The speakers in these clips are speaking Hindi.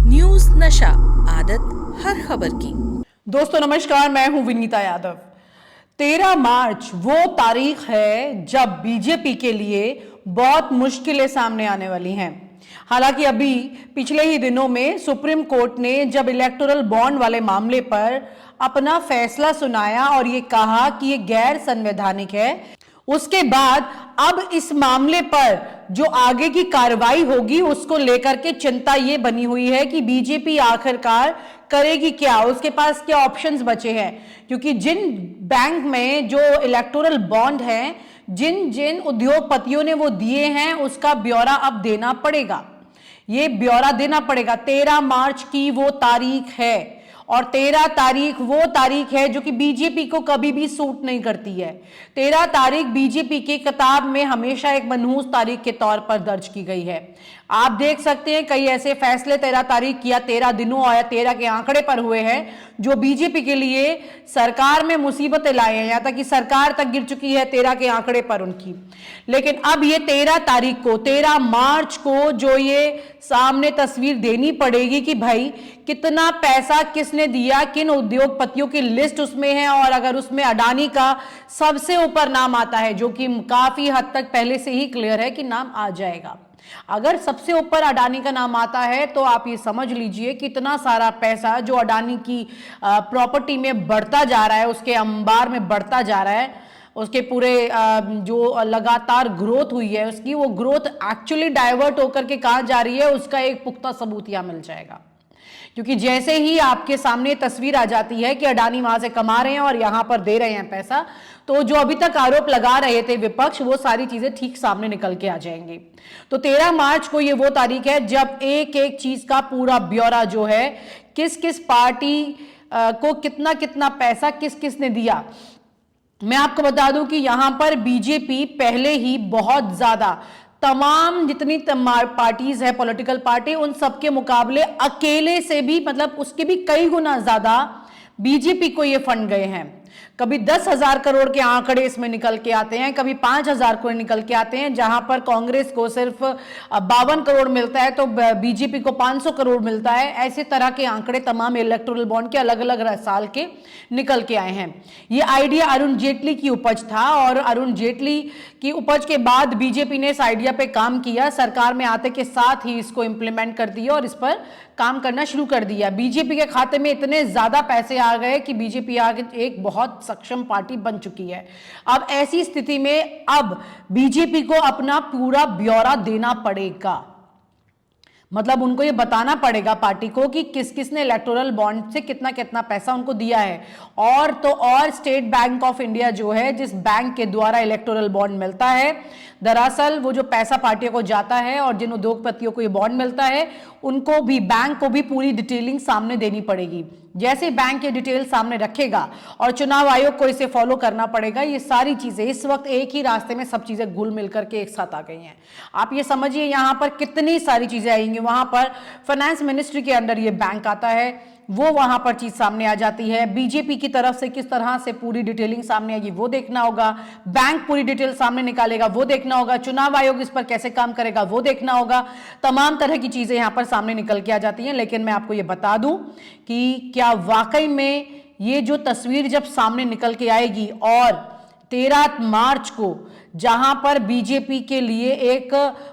न्यूज नशा, आदत हर खबर की। दोस्तों नमस्कार, मैं हूं विनीता यादव। 13 मार्च वो तारीख है जब बीजेपी के लिए बहुत मुश्किलें सामने आने वाली हैं। हालांकि अभी पिछले ही दिनों में सुप्रीम कोर्ट ने जब इलेक्टोरल बॉन्ड वाले मामले पर अपना फैसला सुनाया और ये कहा कि ये गैर संवैधानिक है, उसके बाद अब इस मामले पर जो आगे की कार्रवाई होगी उसको लेकर के चिंता ये बनी हुई है कि बीजेपी आखिरकार करेगी क्या, उसके पास क्या ऑप्शंस बचे हैं। क्योंकि जिन बैंक में जो इलेक्टोरल बॉन्ड हैं, जिन जिन उद्योगपतियों ने वो दिए हैं, उसका ब्यौरा अब देना पड़ेगा। ये ब्यौरा देना पड़ेगा। 13 मार्च की वो तारीख है और 13 तारीख वो तारीख है जो कि बीजेपी को कभी भी सूट नहीं करती है। 13 तारीख बीजेपी की किताब में हमेशा एक मनहूस तारीख के तौर पर दर्ज की गई है। आप देख सकते हैं कई ऐसे फैसले 13 तारीख या 13 दिनों या 13 के आंकड़े पर हुए हैं जो बीजेपी के लिए सरकार में मुसीबतें लाए हैं, यहां तक कि सरकार तक गिर चुकी है 13 के आंकड़े पर उनकी। लेकिन अब ये 13 तारीख को, 13 मार्च को जो ये सामने तस्वीर देनी पड़ेगी कि भाई कितना पैसा किसने दिया, किन उद्योगपतियों की लिस्ट उसमें है, और अगर उसमें अडानी का सबसे ऊपर नाम आता है, जो कि काफी हद तक पहले से ही क्लियर है कि नाम आ जाएगा। अगर सबसे ऊपर अडानी का नाम आता है तो आप ये समझ लीजिए कितना सारा पैसा जो अडानी की प्रॉपर्टी में बढ़ता जा रहा है, उसके अंबार में बढ़ता जा रहा है, उसके पूरे जो लगातार ग्रोथ हुई है उसकी, वो ग्रोथ एक्चुअली डाइवर्ट होकर के कहां जा रही है उसका एक पुख्ता सबूत यहां मिल जाएगा। क्योंकि जैसे ही आपके सामने तस्वीर आ जाती है कि अडानी वहां से कमा रहे हैं और यहां पर दे रहे हैं पैसा, तो जो अभी तक आरोप लगा रहे थे विपक्ष, वो सारी चीजें ठीक सामने निकल के आ जाएंगी। तो 13 मार्च को ये वो तारीख है जब एक एक चीज का पूरा ब्यौरा जो है, किस किस पार्टी को कितना कितना पैसा किस किस ने दिया। मैं आपको बता दूं कि यहां पर बीजेपी पहले ही बहुत ज्यादा तमाम जितनी पार्टीज है, पॉलिटिकल पार्टी, उन सबके मुकाबले अकेले से भी, मतलब उसके भी कई गुना ज्यादा बीजेपी को ये फंड गए हैं। कभी 10,000 करोड़ के आंकड़े इसमें निकल के आते हैं, कभी 5,000 करोड़ निकल के आते हैं, जहां पर कांग्रेस को सिर्फ 52 करोड़ मिलता है तो बीजेपी को 500 करोड़ मिलता है। ऐसे तरह के आंकड़े तमाम इलेक्टोरल बॉन्ड के अलग अलग साल के निकल के आए हैं। ये आइडिया अरुण जेटली की उपज था और अरुण जेटली की उपज के बाद बीजेपी ने इस आइडिया पे काम किया, सरकार में आते के साथ ही इसको इंप्लीमेंट कर दिया और इस पर काम करना शुरू कर दिया। बीजेपी के खाते में इतने ज्यादा पैसे आ गए कि बीजेपी आगे एक बहुत सक्षम पार्टी बन चुकी है। अब ऐसी स्थिति में अब बीजेपी को अपना पूरा ब्यौरा देना पड़ेगा, मतलब उनको ये बताना पड़ेगा पार्टी को कि किस किस ने इलेक्टोरल बॉन्ड से कितना कितना पैसा उनको दिया है। और तो और स्टेट बैंक ऑफ इंडिया जो है, जिस बैंक के द्वारा इलेक्टोरल बॉन्ड मिलता है, दरअसल वो जो पैसा पार्टियों को जाता है और जिन उद्योगपतियों को ये बॉन्ड मिलता है, उनको भी, बैंक को भी पूरी डिटेलिंग सामने देनी पड़ेगी। जैसे बैंक ये डिटेल सामने रखेगा और चुनाव आयोग को इसे फॉलो करना पड़ेगा। ये सारी चीजें इस वक्त एक ही रास्ते में सब चीजें घुल मिल करके एक साथ आ गई हैं। आप ये समझिए यहां पर कितनी सारी चीजें आएंगी। वहां पर फाइनेंस मिनिस्ट्री के अंडर ये बैंक आता है, वो वहां पर चीज सामने आ जाती है। बीजेपी की तरफ से किस तरह से पूरी डिटेलिंग सामने आएगी वो देखना होगा, बैंक पूरी डिटेल सामने निकालेगा वो देखना होगा, चुनाव आयोग इस पर कैसे काम करेगा वो देखना होगा। तमाम तरह की चीजें यहां पर सामने निकल के आ जाती हैं। लेकिन मैं आपको ये बता दूं कि क्या वाकई में ये जो तस्वीर जब सामने निकल के आएगी और 13 मार्च को जहां पर बीजेपी के लिए एक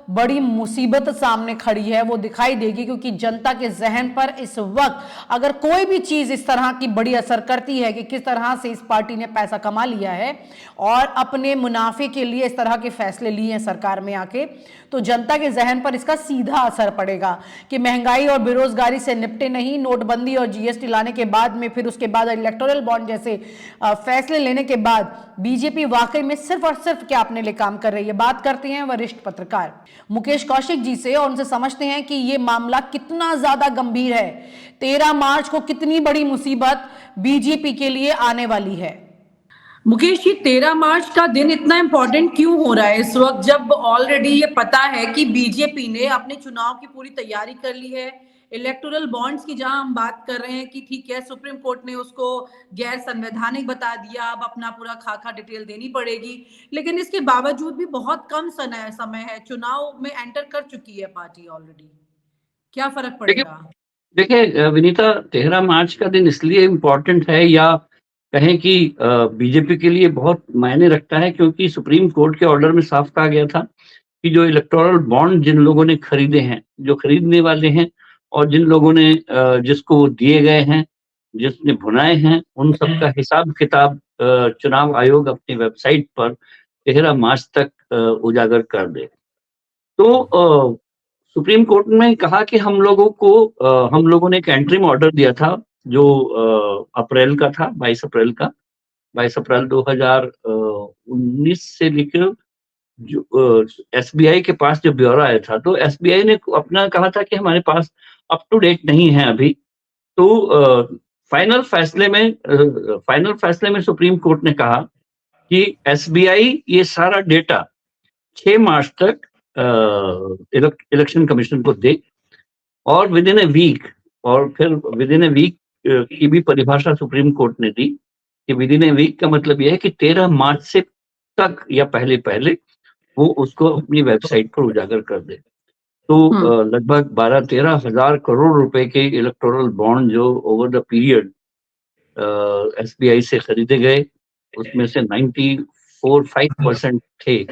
बड़ी मुसीबत सामने खड़ी है वो दिखाई देगी। क्योंकि जनता के जहन पर इस वक्त अगर कोई भी चीज इस तरह की बड़ी असर करती है कि किस तरह से इस पार्टी ने पैसा कमा लिया है और अपने मुनाफे के लिए इस तरह के फैसले लिए हैं सरकार में आके, तो जनता के जहन पर इसका सीधा असर पड़ेगा कि महंगाई और बेरोजगारी से निपटे नहीं, नोटबंदी और जीएसटी लाने के बाद में, फिर उसके बाद इलेक्टोरल बॉन्ड जैसे फैसले लेने के बाद बीजेपी वाकई में सिर्फ और सिर्फ क्या अपने लिए काम कर रही है। बात करते हैं वरिष्ठ पत्रकार मुकेश कौशिक जी से और उनसे समझते हैं कि यह मामला कितना ज्यादा गंभीर है, 13 मार्च को कितनी बड़ी मुसीबत बीजेपी के लिए आने वाली है। मुकेश जी, 13 मार्च का दिन इतना इंपॉर्टेंट क्यों हो रहा है इस वक्त, जब ऑलरेडी ये पता है कि बीजेपी ने अपने चुनाव की पूरी तैयारी कर ली है। इलेक्टोरल बॉन्ड्स की जहां हम बात कर रहे हैं कि ठीक है, सुप्रीम कोर्ट ने उसको गैर संवैधानिक बता दिया, अब अपना पूरा खाका डिटेल देनी पड़ेगी, लेकिन इसके बावजूद भी बहुत कम समय है, चुनाव में एंटर कर चुकी है पार्टी ऑलरेडी। क्या फर्क पड़ेगा? देखिए विनीता, 13 मार्च का दिन इसलिए इम्पोर्टेंट है, या कहें कि बीजेपी के लिए बहुत मायने रखता है, क्योंकि सुप्रीम कोर्ट के ऑर्डर में साफ कहा गया था कि जो इलेक्टोरल बॉन्ड जिन लोगों ने खरीदे हैं, जो खरीदने वाले हैं, और जिन लोगों ने जिसको दिए गए हैं, जिसने भुनाए हैं, उन सब का हिसाब किताब चुनाव आयोग अपनी वेबसाइट पर 13 मार्च तक उजागर कर दे। तो सुप्रीम कोर्ट ने कहा कि हम लोगों ने एक एंट्रीम ऑर्डर दिया था, जो अप्रैल का था, 22 अप्रैल 2019 से लेकर जो एसबीआई के पास जो ब्यौरा आया था, तो एसबीआई ने अपना कहा था कि हमारे पास अप टू डेट नहीं है अभी। तो फाइनल फैसले में सुप्रीम कोर्ट ने कहा कि एसबीआई ये सारा डेटा 6 मार्च तक इलेक्शन कमीशन को दे, और विद इन ए वीक, और फिर विद इन ए वीक की भी परिभाषा सुप्रीम कोर्ट ने दी कि विद इन ए वीक का मतलब यह है कि 13 मार्च से तक या पहले वो उसको अपनी वेबसाइट पर उजागर कर दे। तो लगभग 12-13 हजार करोड़ रुपए के इलेक्टोरल बॉन्ड जो ओवर द पीरियड एसबीआई से खरीदे गए, उसमें से 94.5% थे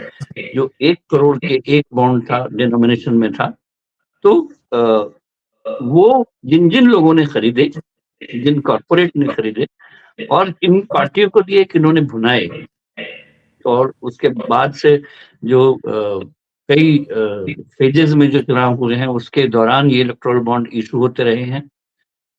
जो 1 करोड़ के एक बॉन्ड था, डिनोमिनेशन में था। तो वो जिन लोगों ने खरीदे, जिन कॉर्पोरेट ने खरीदे और किन पार्टियों को दिए, किन्होंने भुनाए, और उसके बाद से जो कई फेजेस में जो चुनाव हुए हैं, उसके दौरान ये इलेक्टोरल बॉन्ड इशू होते रहे हैं।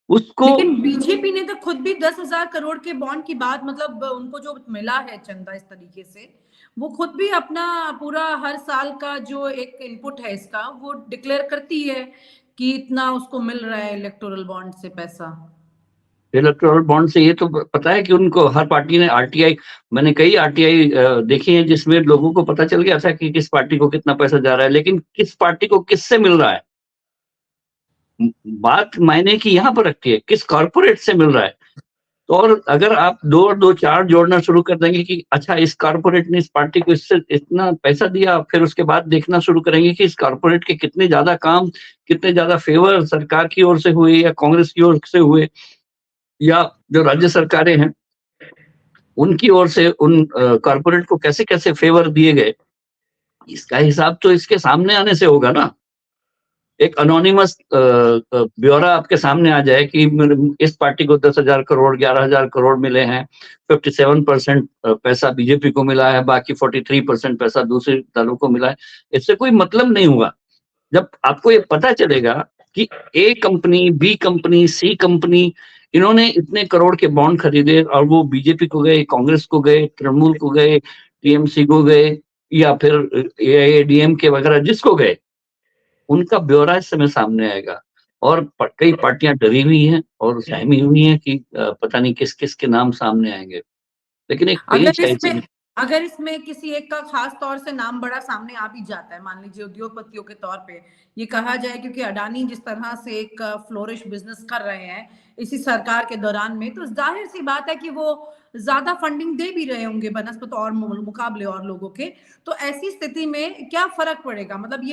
उसको लेकिन बीजेपी ने तो खुद भी 10,000 करोड़ के बॉन्ड की बात, मतलब उनको जो मिला है चंदा इस तरीके से, वो खुद भी अपना पूरा हर साल का जो एक इनपुट है इसका, वो डिक्लेयर करती है कि इतना उसको मिल रहा है इलेक्टोरल बॉन्ड से पैसा। इलेक्टोरल बॉन्ड से ये तो पता है कि उनको हर पार्टी ने आरटीआई, मैंने कई आरटीआई देखी हैं जिसमें लोगों को पता चल गया था कि किस पार्टी को कितना पैसा जा रहा है, लेकिन किस पार्टी को किससे मिल रहा है, बात मायने की यहाँ पर रखती है, किस कॉर्पोरेट से मिल रहा है। तो और अगर आप 2 और 2 4 जोड़ना शुरू कर देंगे कि अच्छा इस कॉर्पोरेट ने इस पार्टी को इससे इतना पैसा दिया, फिर उसके बाद देखना शुरू करेंगे कि इस कॉर्पोरेट के कितने ज्यादा काम, कितने ज्यादा फेवर सरकार की ओर से हुए या कांग्रेस की ओर से हुए, या जो राज्य सरकारें हैं उनकी ओर से उन कॉर्पोरेट को कैसे कैसे फेवर दिए गए, इसका हिसाब तो इसके सामने आने से होगा ना। एक अनोनिमस ब्यौरा आपके सामने आ जाए कि इस पार्टी को 10,000 करोड़ 11,000 करोड़ मिले हैं, 57% पैसा बीजेपी को मिला है, बाकी 43% पैसा दूसरे दलों को मिला है, इससे कोई मतलब नहीं हुआ। जब आपको ये पता चलेगा कि ए कंपनी, बी कंपनी, सी कंपनी, इन्होंने इतने करोड़ के बॉन्ड खरीदे और वो बीजेपी को गए, कांग्रेस को गए, तृणमूल को गए, टीएमसी को गए, या फिर एआईएडीएम के वगैरह जिसको गए, उनका ब्यौरा इस समय सामने आएगा। और कई पार्टियां डरी हुई हैं और सहमी हुई हैं कि पता नहीं किस किस के नाम सामने आएंगे। लेकिन एक पेज है, अगर इसमें किसी एक का खास तौर से नाम बड़ा सामने आ भी जाता है, मान लीजिए उद्योगपतियों के तौर पे ये कहा जाए, क्योंकि अडानी जिस तरह से एक फ्लोरिश बिजनेस कर रहे हैं इसी सरकार के दौरान में, तो जाहिर सी बात है कि वो ज्यादा फंडिंग दे भी रहे होंगे बनस्पत और मुकाबले और लोगों के। तो ऐसी स्थिति में क्या फर्क पड़ेगा, मतलब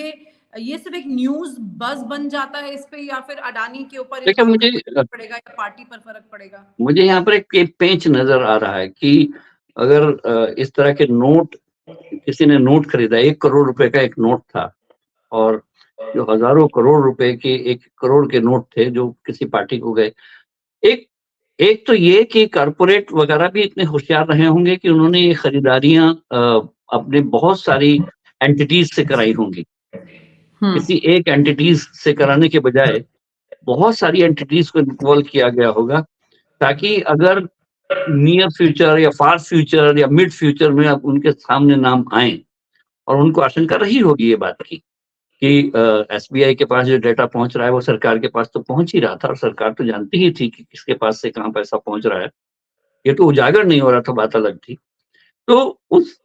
ये सिर्फ एक न्यूज बज बन जाता है इस पे, या फिर अडानी के ऊपर फर्क पड़ेगा या पार्टी पर फर्क पड़ेगा? मुझे यहाँ पर एक पेंच नजर आ रहा है कि अगर इस तरह के नोट, किसी ने नोट खरीदा, 1 करोड़ रुपए का एक नोट था, और जो हजारों करोड़ रुपए के 1 करोड़ के नोट थे जो किसी पार्टी को गए, एक तो ये कि कारपोरेट वगैरह भी इतने होशियार रहे होंगे कि उन्होंने ये खरीदारियां अपने बहुत सारी एंटिटीज से कराई होंगी। किसी एक एंटिटीज से कराने के बजाय बहुत सारी एंटिटीज को इन्वॉल्व किया गया होगा, ताकि अगर नियर फ्यूचर या फार फ्यूचर या मिड फ्यूचर में अब उनके सामने नाम आए, और उनको आशंका रही होगी ये बात की कि एसबीआई के पास जो डेटा पहुंच रहा है वो सरकार के पास तो पहुंच ही रहा था, और सरकार तो जानती ही थी कि किसके पास से कहाँ पैसा पहुंच रहा है, ये तो उजागर नहीं हो रहा था, बात अलग थी। तो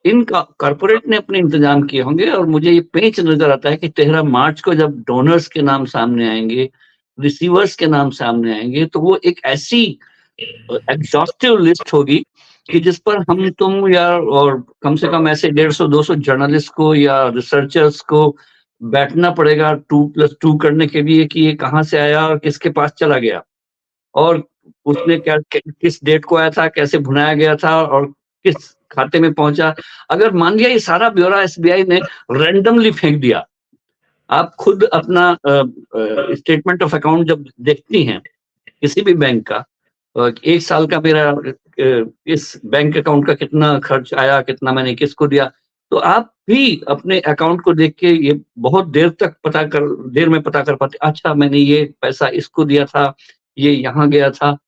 इन कॉर्पोरेट ने अपने इंतजाम किए होंगे, और मुझे ये पेंच नजर आता है कि 13 मार्च को जब डोनर्स के नाम सामने आएंगे, रिसीवर्स के नाम सामने आएंगे, तो वो एक ऐसी एग्जॉस्टिव लिस्ट होगी कि जिस पर हम तुम या और कम से कम ऐसे 150-200 जर्नलिस्ट को या रिसर्चर्स को बैठना पड़ेगा 2+2 करने के लिए कि ये कहाँ से आया और किसके पास चला गया, और उसने क्या किस डेट को आया था, कैसे भुनाया गया था और किस खाते में पहुंचा। अगर मान लिया ये सारा ब्यौरा एसबीआई ने रैंडमली फेंक दिया, आप खुद अपना स्टेटमेंट ऑफ अकाउंट जब देखती हैं किसी भी बैंक का, एक साल का मेरा इस बैंक अकाउंट का कितना खर्च आया, कितना मैंने किसको दिया, तो आप भी अपने अकाउंट को देख के ये बहुत देर में पता कर पाते, अच्छा मैंने ये पैसा इसको दिया था, ये यहाँ गया था।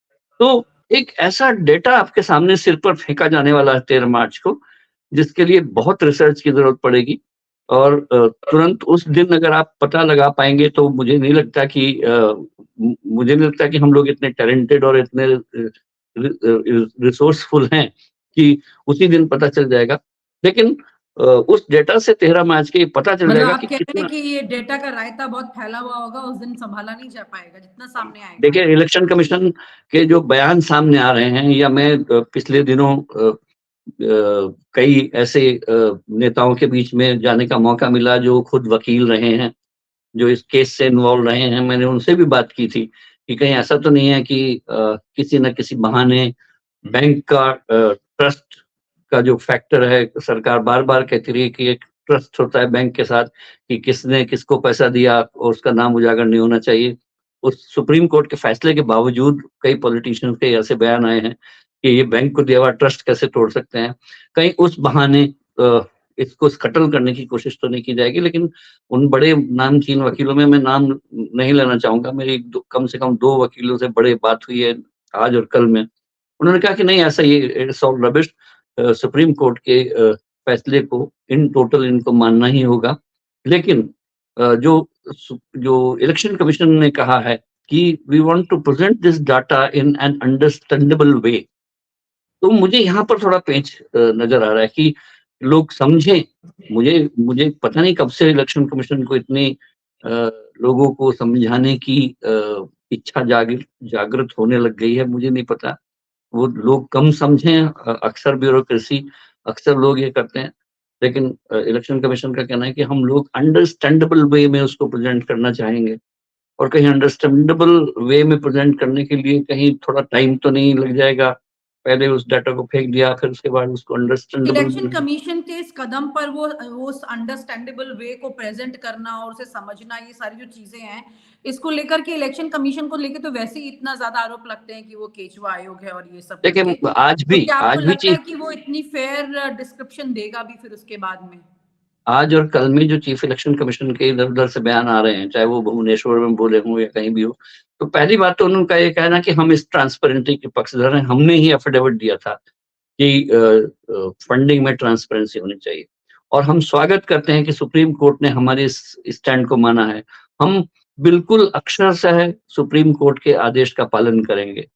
तो एक ऐसा डेटा आपके सामने सिर पर फेंका जाने वाला है 13 मार्च को, जिसके लिए बहुत रिसर्च की जरूरत पड़ेगी, और तुरंत उस दिन अगर आप पता लगा पाएंगे तो मुझे नहीं लगता कि हम लोग इतने टैलेंटेड और इतने रिसोर्सफुल हैं कि उसी दिन पता चल जाएगा। लेकिन उस डेटा से 13 मार्च के पता चल मतलब जाएगा आप कि कह रहे कितना। हैं कि ये डेटा का रायता बहुत फैला हुआ होगा, उस दिन संभाला नहीं जा पाएगा जितना सामने आएगा। देखिए, इलेक्शन कमीशन के जो बयान सामने आ रहे हैं, या मैं पिछले दिनों कई ऐसे नेताओं के बीच में जाने का मौका मिला जो खुद वकील रहे हैं, जो इस केस से इन्वॉल्व रहे हैं, मैंने उनसे भी बात की थी कि कहीं ऐसा तो नहीं है कि किसी न किसी बहाने बैंक का ट्रस्ट का जो फैक्टर है, सरकार बार बार कहती रही कि एक ट्रस्ट होता है बैंक के साथ कि किसने किसको पैसा दिया और उसका नाम उजागर नहीं होना चाहिए। उस सुप्रीम कोर्ट के फैसले के बावजूद कई पॉलिटिशियंस के ऐसे बयान आए हैं कि ये बैंक को दिया हुआ ट्रस्ट कैसे तोड़ सकते हैं। कहीं उस बहाने इसको स्कटल करने की कोशिश तो नहीं की जाएगी, लेकिन उन बड़े नामचीन वकीलों में मैं नाम नहीं लेना चाहूंगा, मेरी कम से कम 2 वकीलों से बड़े बात हुई है आज और कल में। उन्होंने कहा कि नहीं, ऐसा ये it's all rubbish, supreme court के फैसले को इन टोटल इनको मानना ही होगा। लेकिन जो इलेक्शन कमीशन ने कहा है कि we want to present this data in an understandable way, तो मुझे यहाँ पर थोड़ा पेंच नजर आ रहा है कि लोग समझें। मुझे पता नहीं कब से इलेक्शन कमीशन को इतनी लोगों को समझाने की इच्छा जागृत होने लग गई है, मुझे नहीं पता। वो लोग कम समझें, अक्सर ब्यूरोक्रेसी, अक्सर लोग ये करते हैं, लेकिन इलेक्शन कमीशन का कहना है कि हम लोग अंडरस्टैंडेबल वे में उसको प्रेजेंट करना चाहेंगे, और कहीं अंडरस्टैंडेबल वे में प्रेजेंट करने के लिए कहीं थोड़ा टाइम तो नहीं लग जाएगा, पहले उस डाटा को फेंक दिया फिर उसके बाद उसको अंडरस्टैंडेबल। इलेक्शन कमीशन के इस कदम पर वो उस अंडरस्टैंडेबल वे को प्रेजेंट करना और उसे समझना, ये सारी जो चीजें हैं, इसको लेकर के इलेक्शन कमीशन को लेकर तो वैसे ही इतना ज्यादा आरोप लगते हैं कि वो केचुआ आयोग है और ये सब देखिए, करके। आज तो क्या आपको लगता है चीफ कि वो इतनी फेयर डिस्क्रिप्शन देगा भी फिर उसके बाद में? आज और कल में जो चीफ इलेक्शन कमीशन के इधर उधर से बयान आ रहे हैं, चाहे वो भुवनेश्वर में बोले हों या कहीं भी हो, तो पहली बात तो उनका ये कहना कि हम इस ट्रांसपेरेंसी के पक्षधर हैं, हमने ही एफिडेविट दिया था कि फंडिंग में ट्रांसपेरेंसी होनी चाहिए, और हम स्वागत करते हैं कि सुप्रीम कोर्ट ने हमारे इस स्टैंड को माना है। हम बिल्कुल अक्षरशः सुप्रीम कोर्ट के आदेश का पालन करेंगे।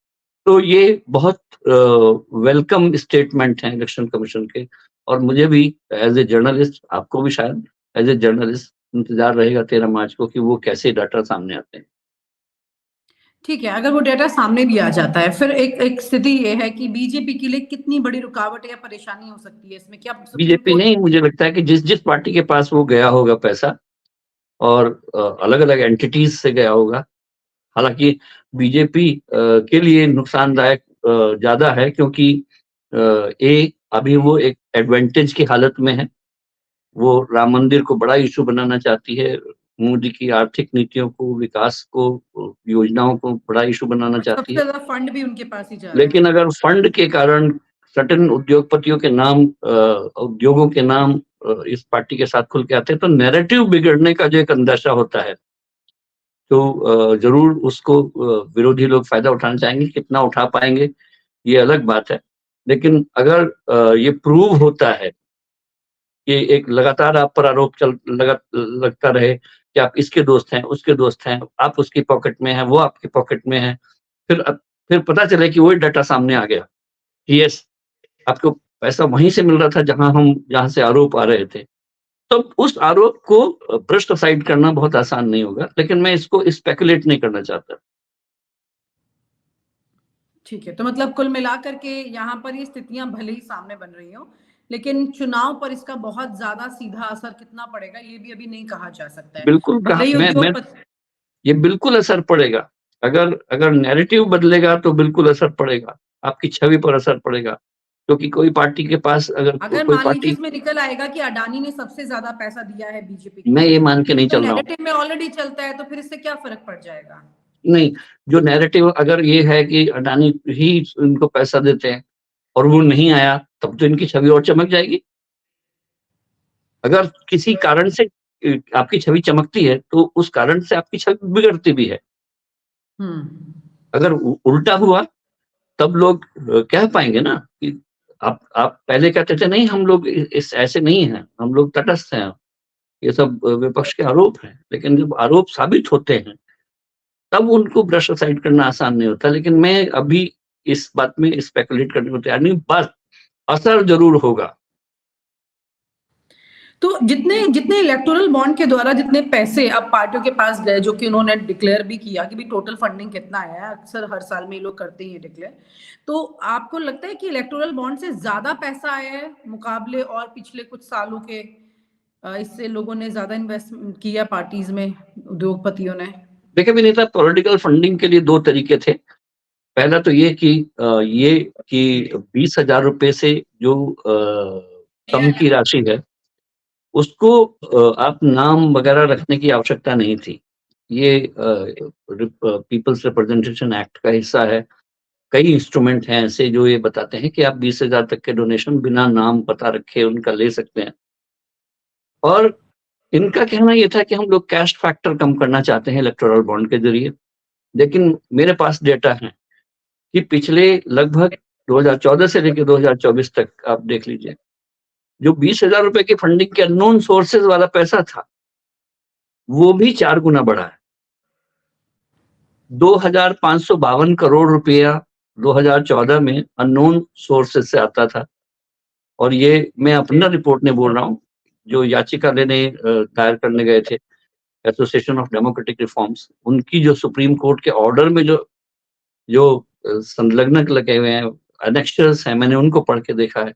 तो ये बहुत वेलकम स्टेटमेंट है इलेक्शन कमीशन के, और मुझे भी एज ए जर्नलिस्ट, आपको भी शायद एज ए जर्नलिस्ट इंतजार रहेगा 13 मार्च को कि वो कैसे डाटा सामने आते हैं। ठीक है, अगर वो डेटा सामने भी आ जाता है, फिर एक स्थिति ये है कि बीजेपी के लिए कितनी बड़ी रुकावट या परेशानी हो सकती है इसमें? क्या बीजेपी नहीं, मुझे लगता है कि जिस पार्टी के पास वो गया होगा पैसा, और अलग अलग एंटिटीज से गया होगा, हालांकि बीजेपी के लिए नुकसानदायक ज्यादा है, क्योंकि अभी वो एक एडवांटेज की हालत में है। वो राम मंदिर को बड़ा इशू बनाना चाहती है, मोदी की आर्थिक नीतियों को, विकास को, योजनाओं को बड़ा इशू बनाना चाहती सबसे है। ज्यादा फंड भी उनके पास ही जा रहा है। लेकिन अगर फंड के कारण सर्टेन उद्योगपतियों के नाम, उद्योगों के नाम इस पार्टी के साथ खुल के आते हैं, तो नैरेटिव बिगड़ने का जो एक अंदेशा होता है, तो जरूर उसको विरोधी लोग फायदा उठाना चाहेंगे। कितना उठा पाएंगे ये अलग बात है, लेकिन अगर ये प्रूव होता है कि एक लगातार आप पर आरोप लगता रहे कि आप इसके दोस्त हैं, उसके दोस्त हैं, आप उसकी पॉकेट में हैं, वो आपकी पॉकेट में है, फिर पता चले कि वही डाटा सामने आ गया कि यस, आपको पैसा वहीं से मिल रहा था जहां से आरोप आ रहे थे, तो उस आरोप को ब्रश असाइड करना बहुत आसान नहीं होगा, लेकिन मैं इसको स्पेकुलेट नहीं करना चाहता। ठीक है, तो मतलब कुल मिलाकर के यहाँ पर ये स्थितियां भले ही सामने बन रही हो, लेकिन चुनाव पर इसका बहुत ज्यादा सीधा असर कितना पड़ेगा ये भी अभी नहीं कहा जा सकता है। बिल्कुल कहा, भले ही मैं ये बिल्कुल असर पड़ेगा। अगर अगर नैरेटिव बदलेगा तो बिल्कुल असर पड़ेगा, आपकी छवि पर असर पड़ेगा। क्योंकि कोई पार्टी के पास अगर अगर कोई मान लीजिए पार्टी, इसमें निकल आएगा कि अडानी ने सबसे ज्यादा पैसा दिया है बीजेपी को, मैं ये मान के नहीं तो चल रहा हूँ। नैरेटिव में ऑलरेडी चलता है, तो फिर इससे क्या फर्क पड़ जाएगा? नहीं, जो नैरेटिव अगर ये है कि अडानी ही इनको पैसा देते हैं और वो नहीं आया, तब तो इनकी छवि और चमक जाएगी। अगर किसी कारण से आपकी छवि चमकती है तो उस कारण से आपकी छवि बिगड़ती भी है। अगर उल्टा हुआ तब लोग कह पाएंगे ना कि आप पहले कहते थे नहीं हम लोग इस ऐसे नहीं हैं, हम लोग तटस्थ हैं, ये सब विपक्ष के आरोप हैं। लेकिन जब आरोप साबित होते हैं तब उनको ब्रश असाइड करना आसान नहीं होता। लेकिन मैं अभी इस बात में स्पेकुलेट करने को तैयार नहीं, बस असर जरूर होगा। तो जितने जितने इलेक्टोरल बॉन्ड के द्वारा जितने पैसे अब पार्टियों के पास गए, जो कि उन्होंने डिक्लेयर भी किया कि भी टोटल फंडिंग कितना आया है, अक्सर हर साल में ये लोग करते ही डिक्लेयर, तो आपको लगता है कि इलेक्टोरल बॉन्ड से ज्यादा पैसा आया है मुकाबले और पिछले कुछ सालों के? इससे लोगों ने ज्यादा इन्वेस्ट किया पार्टीज में, उद्योगपतियों ने? देखिए विनीता, पॉलिटिकल फंडिंग के लिए दो तरीके थे। पहला तो ये कि 20,000 रुपए से जो कम की राशि है उसको आप नाम वगैरह रखने की आवश्यकता नहीं थी। ये पीपल्स रिप्रेजेंटेशन एक्ट का हिस्सा है। कई इंस्ट्रूमेंट हैं ऐसे जो ये बताते हैं कि आप 20,000 तक के डोनेशन बिना नाम पता रखे उनका ले सकते हैं। और इनका कहना ये था कि हम लोग कैश फैक्टर कम करना चाहते हैं इलेक्टोरल बॉन्ड के जरिए। लेकिन मेरे पास डेटा है कि पिछले लगभग 2014 से लेकर 2024 तक आप देख लीजिए, जो 20,000 रुपए की फंडिंग के अननोन सोर्सेज वाला पैसा था वो भी 4 गुना बढ़ा है। 2,552 करोड़ रुपया 2014 में अननोन सोर्सेज से आता था। और ये मैं अपना रिपोर्ट नहीं बोल रहा हूँ, जो याचिका लेने दायर करने गए थे एसोसिएशन ऑफ डेमोक्रेटिक रिफॉर्म्स, उनकी जो सुप्रीम कोर्ट के ऑर्डर में जो जो संलग्नक लगे हुए हैं, एनेक्शर्स हैं, मैंने उनको पढ़ के देखा है।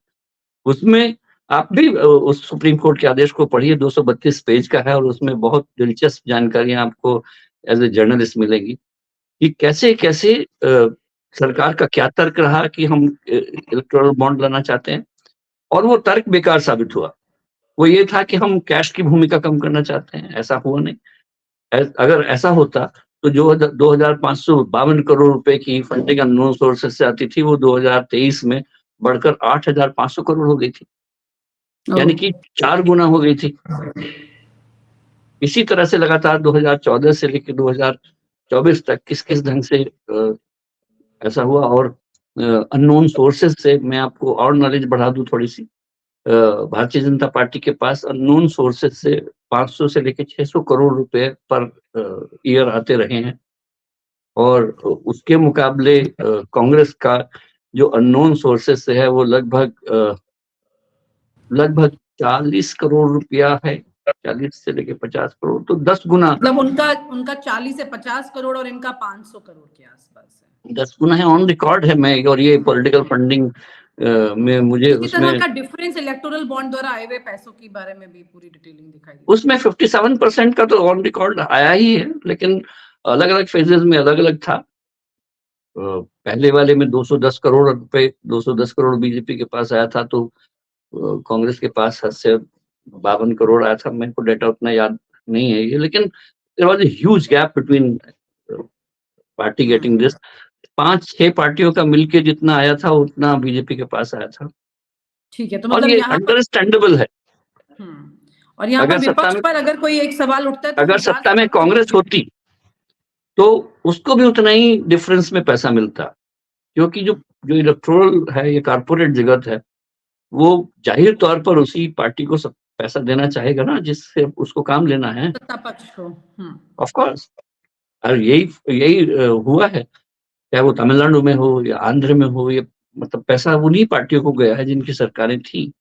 उसमें आप भी उस सुप्रीम कोर्ट के आदेश को पढ़िए, 232 पेज का है और उसमें बहुत दिलचस्प जानकारियां आपको एज ए जर्नलिस्ट मिलेगी कि कैसे कैसे सरकार का क्या तर्क रहा कि हम इलेक्टोरल बॉन्ड लाना चाहते हैं, और वो तर्क बेकार साबित हुआ। वो ये था कि हम कैश की भूमिका कम करना चाहते हैं, ऐसा हुआ नहीं। अगर ऐसा होता तो जो 2,552 करोड़ रुपए की फंडिंग अननोन सोर्सेज से आती थी वो 2023 में बढ़कर 8,500 करोड़ हो गई थी, यानी कि 4 गुना हो गई थी। इसी तरह से लगातार 2014 से लेकर 2024 तक किस किस ढंग से ऐसा हुआ। और अननोन सोर्सेज से मैं आपको और नॉलेज बढ़ा दूं थोड़ी सी, भारतीय जनता पार्टी के पास अननोन सोर्सेज से 500 से लेकर 600 करोड़ रुपए पर ईयर आते रहे हैं। और उसके मुकाबले कांग्रेस का जो अननोन सोर्सेज से है वो लगभग 40 करोड़ रुपया है, 40 से लेके 50 करोड़, तो 10 गुना, मतलब उनका 40 से 50 करोड़ और इनका 500 करोड़ के आसपास है। 10 गुना है, ऑन रिकॉर्ड है। मैं और ये पॉलिटिकल फंडिंग में मुझे इसी तरह का डिफरेंस इलेक्टोरल बॉन्ड द्वारा आए हुए पैसों के बारे में भी पूरी डिटेलिंग दिखाई दी। उसमें 57% का तो ऑन रिकॉर्ड आया ही है, लेकिन अलग अलग फेजेस में अलग अलग था। पहले वाले में 210 करोड़ रुपए, 210 करोड़ बीजेपी के पास आया था, तो कांग्रेस के पास 52 करोड़ आया था। मेरे को डेटा उतना याद नहीं है ये, लेकिन there was a huge gap between party getting this. 5-6 पार्टियों का मिलके जितना आया था उतना बीजेपी के पास आया था। ठीक है, तो और मतलब ये यहाँ अंडरस्टैंडेबल है। और यहाँ पर विपक्ष पर अगर कोई एक सवाल उठता है तो अगर सत्ता में कांग्रेस होती तो उसको भी उतना ही डिफरेंस में पैसा मिलता, क्योंकि जो इलेक्टोरल है, ये कारपोरेट जगत है, वो जाहिर तौर पर उसी पार्टी को सब पैसा देना चाहेगा ना जिससे उसको काम लेना है, सत्ता पक्ष को। Of course. और यही हुआ है, चाहे वो तमिलनाडु में हो या आंध्र में हो, ये मतलब पैसा उन्हीं पार्टियों को गया है जिनकी सरकारें थी।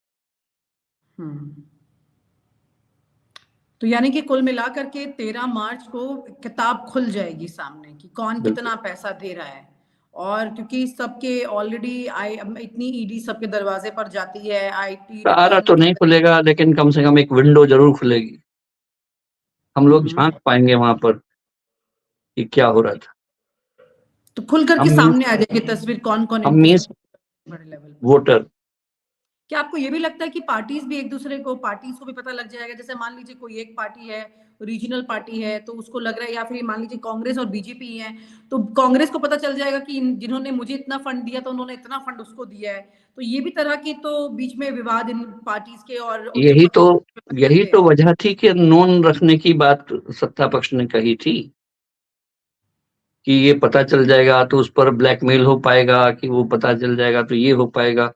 तो यानी कि कुल मिलाकर के 13 मार्च को किताब खुल जाएगी सामने कि कौन कितना पैसा दे रहा है और क्योंकि सबके ऑलरेडी इतनी ईडी सबके दरवाजे पर जाती है, आईटी सारा तो नहीं खुलेगा, लेकिन कम से कम एक विंडो जरूर खुलेगी, हम लोग झांक पाएंगे वहां पर कि क्या हो रहा था। तो खुल करके सामने आ जाएगी तस्वीर, कौन कौन बड़े लेवल वोटर। क्या आपको ये भी लगता है कि पार्टीज भी एक दूसरे को, पार्टीज को भी पता लग जाएगा? जैसे मान लीजिए कोई एक पार्टी है, रीजनल पार्टी है, तो उसको लग रहा है, या फिर मान लीजिए कांग्रेस और बीजेपी है, तो कांग्रेस को पता चल जाएगा कि जिन्होंने मुझे इतना फंड दिया तो उन्होंने इतना फंड उसको दिया है। तो ये भी तरह की तो बीच में विवाद इन पार्टीज के और यही तो वजह थी कि नोन रखने की बात सत्ता पक्ष ने कही थी कि ये पता चल जाएगा तो उस पर ब्लैकमेल हो पाएगा, कि वो पता चल जाएगा तो ये हो पाएगा।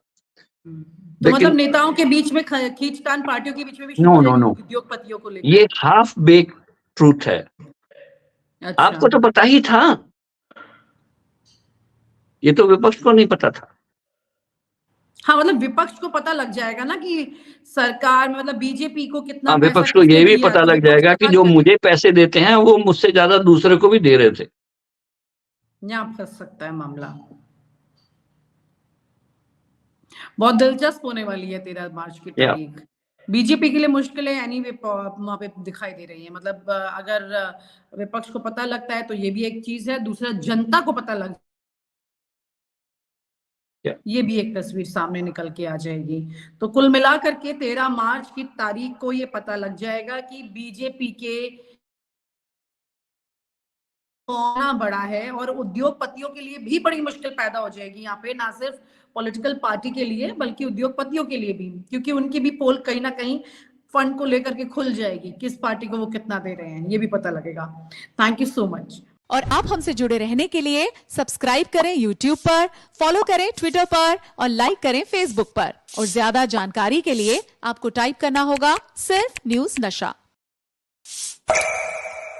तो मतलब नेताओं के बीच में खींचतान, पार्टियों के बीच में भी नो नो नो, उद्योगपतियों को लेकर ये हाफ बेक ट्रूथ है। अच्छा। आपको तो पता ही था, ये तो विपक्ष को नहीं पता था। हाँ, मतलब विपक्ष को पता लग जाएगा ना कि सरकार में मतलब बीजेपी को कितना पैसा विपक्ष को ये भी पता लग जाएगा कि जो मुझे पैसे देते हैं वो मुझसे ज्यादा दूसरे को भी दे रहे थे। यहाँ फंस सकता है मामला। बहुत दिलचस्प होने वाली है 13 मार्च की तारीख। बीजेपी के लिए मुश्किलें एनीवे वहां पे दिखाई दे रही है। मतलब अगर विपक्ष को पता लगता है तो ये भी एक चीज है, दूसरा जनता को पता लग ये भी एक तस्वीर सामने निकल के आ जाएगी। तो कुल मिलाकर के 13 मार्च की तारीख को ये पता लग जाएगा कि बीजेपी के कौन बड़ा है, और उद्योगपतियों के लिए भी बड़ी मुश्किल पैदा हो जाएगी यहाँ पे, ना सिर्फ पॉलिटिकल पार्टी के लिए बल्कि उद्योगपतियों के लिए भी, क्योंकि उनकी भी पोल कहीं ना कहीं फंड को लेकर के खुल जाएगी, किस पार्टी को वो कितना दे रहे हैं ये भी पता लगेगा। Thank you so much. और आप हमसे जुड़े रहने के लिए सब्सक्राइब करें YouTube पर, फॉलो करें Twitter पर और लाइक करें Facebook पर। और ज्यादा जानकारी के लिए आपको टाइप करना होगा सिर्फ न्यूज़ नशा।